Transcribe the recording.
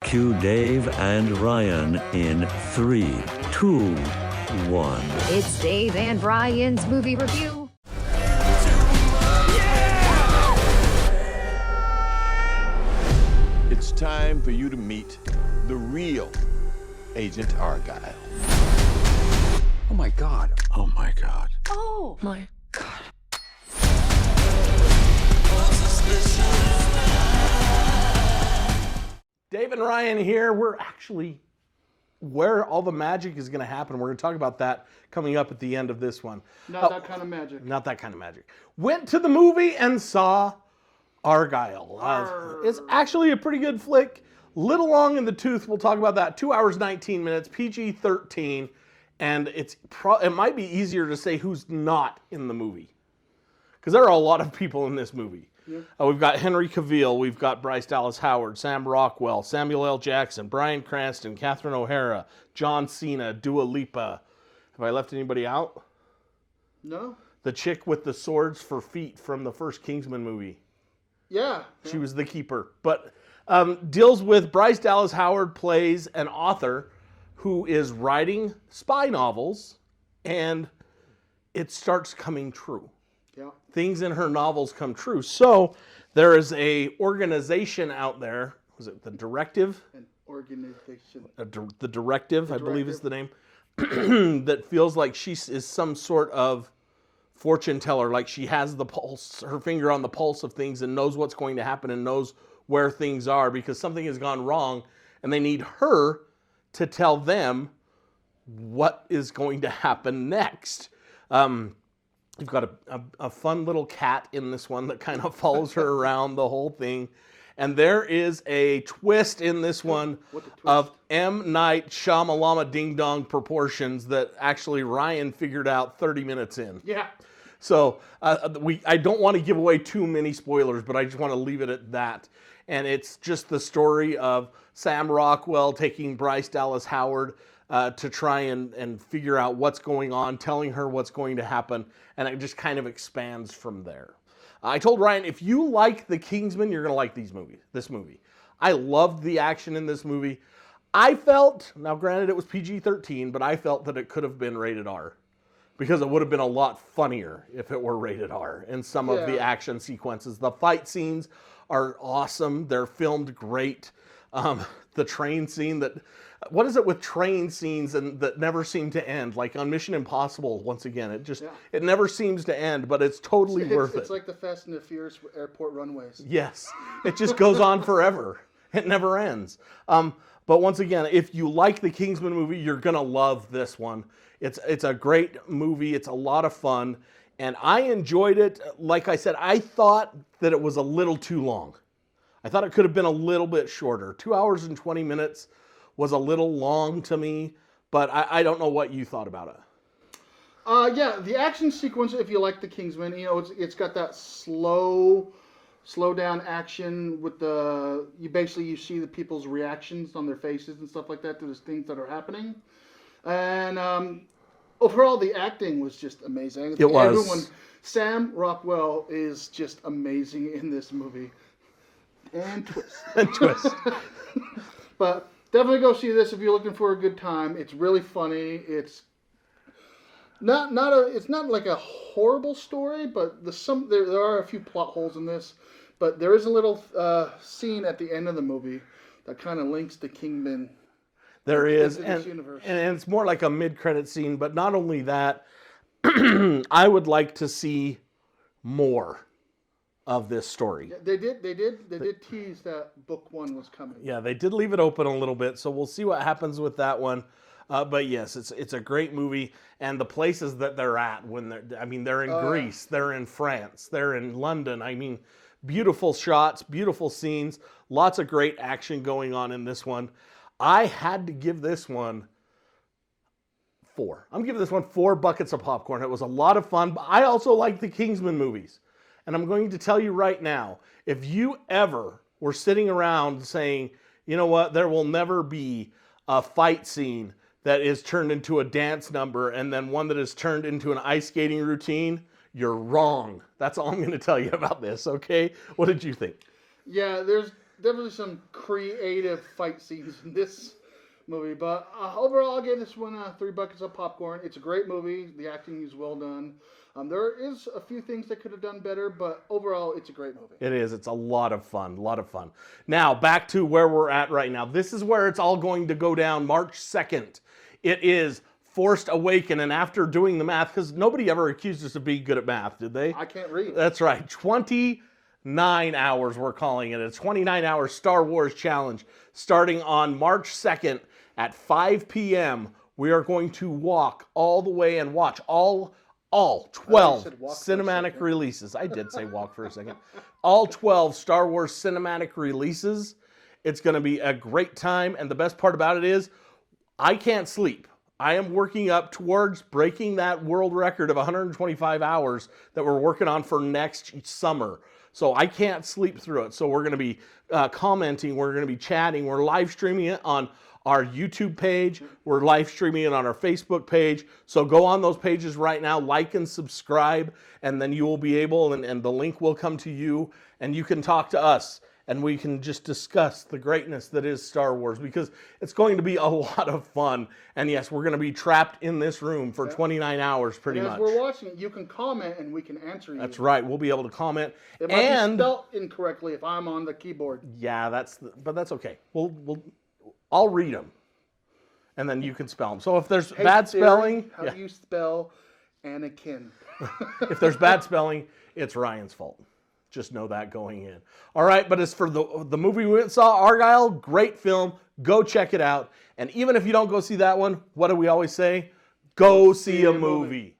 Cue Dave and Ryan in 3, 2, 1. It's Dave and Ryan's movie review. It's time for you to meet the real Agent Argylle. Oh my God. Oh my God. Oh my God. Dave and Ryan here. We're actually where all the magic is going to happen. We're going to talk about that coming up at the end of this one. Not that kind of magic. Not that kind of magic. Went to the movie and saw Argylle. It's actually a pretty good flick. Little long in the tooth. We'll talk about that. 2 hours, 19 minutes, PG-13. And it might be easier to say who's not in the movie, because there are a lot of people in this movie. Yeah. We've got Henry Cavill, we've got Bryce Dallas Howard, Sam Rockwell, Samuel L. Jackson, Bryan Cranston, Catherine O'Hara, John Cena, Dua Lipa. Have I left anybody out? No. The chick with the swords for feet from the first Kingsman movie. Yeah. She was the keeper. But deals with Bryce Dallas Howard plays an author who is writing spy novels, and it starts coming true. Yeah. Things in her novels come true. So there is a organization out there. Was it the Directive? An organization. The Directive, I believe is the name. That feels like she is some sort of fortune teller. Like she has the pulse, her finger on the pulse of things, and knows what's going to happen and knows where things are because something has gone wrong, and they need her to tell them what is going to happen next. You've got a fun little cat in this one that kind of follows her around the whole thing. And there is a twist in this one of M. Night Shyamalama Ding Dong proportions that actually Ryan figured out 30 minutes in. Yeah. So I don't want to give away too many spoilers, but I just want to leave it at that. And it's just the story of Sam Rockwell taking Bryce Dallas Howard to try and figure out what's going on, telling her what's going to happen, and it just kind of expands from there. I told Ryan, if you like The Kingsman, you're going to like this movie. I loved the action in this movie. I felt, now granted it was PG-13, but I felt that it could have been rated R, because it would have been a lot funnier if it were rated R in some of the action sequences. The fight scenes are awesome. They're filmed great. The train scene what is it with train scenes that never seem to end? Like on Mission Impossible, once again, it never seems to end, but it's totally worth it. It's like the Fast and the Furious airport runways. Yes, it just goes on forever. It never ends. But once again, if you like the Kingsman movie, you're gonna love this one. It's a great movie. It's a lot of fun, and I enjoyed it. Like I said, I thought that it was a little too long. I thought it could have been a little bit shorter. 2 hours and 20 minutes was a little long to me, but I don't know what you thought about it. Yeah, the action sequence, if you like the Kingsman, it's got that slow down action with you see the people's reactions on their faces and stuff like that to the things that are happening. And overall, the acting was just amazing. It was. Sam Rockwell is just amazing in this movie. And twist. And twist. But definitely go see this if you're looking for a good time. It's really funny. It's not like a horrible story, but there are a few plot holes in this. But there is a little scene at the end of the movie that kind of links the Kingman. There is, and it's more like a mid-credit scene. But not only that, I would like to see more of this story. Yeah, they did tease that book one was coming. Yeah, they did leave it open a little bit, so we'll see what happens with that one. But yes, it's a great movie, and the places that they're at they're in Greece, they're in France, they're in London. Beautiful shots, beautiful scenes, lots of great action going on in this one. I had to give this one 4. I'm giving this one 4 buckets of popcorn. It was a lot of fun, but I also like the Kingsman movies. And I'm going to tell you right now, if you ever were sitting around saying, you know what, there will never be a fight scene that is turned into a dance number and then one that is turned into an ice skating routine, you're wrong. That's all I'm going to tell you about this, okay? What did you think? Yeah, definitely some creative fight scenes in this movie. But overall, I'll give this one 3 buckets of popcorn. It's a great movie. The acting is well done. There is a few things that could have done better, but overall, it's a great movie. It is. It's a lot of fun. A lot of fun. Now, back to where we're at right now. This is where it's all going to go down March 2nd. It is Forced Awaken, and after doing the math, because nobody ever accused us of being good at math, did they? I can't read. That's right. 29 hours, we're calling it. A 29-hour Star Wars challenge starting on March 2nd at 5 p.m. We are going to walk all the way and watch all 12 cinematic releases. I did say walk for a second. All 12 Star Wars cinematic releases. It's going to be a great time, and the best part about it is I can't sleep. I am working up towards breaking that world record of 125 hours that we're working on for next summer. So I can't sleep through it. So we're going to be commenting, we're going to be chatting, we're live streaming it on our YouTube page, we're live streaming it on our Facebook page. So go on those pages right now, like and subscribe, and then you will be able, and the link will come to you, and you can talk to us, and we can just discuss the greatness that is Star Wars, because it's going to be a lot of fun. And yes, we're going to be trapped in this room for 29 hours pretty much. As we're watching it, you can comment and we can answer you. That's right. We'll be able to comment. It might be spelled incorrectly if I'm on the keyboard. Yeah, but that's okay. I'll read them, and then you can spell them. So if there's bad spelling, how do you spell Anakin? If there's bad spelling, it's Ryan's fault. Just know that going in. All right, but as for the movie we went and saw, Argylle, great film. Go check it out. And even if you don't go see that one, what do we always say? Go see a movie.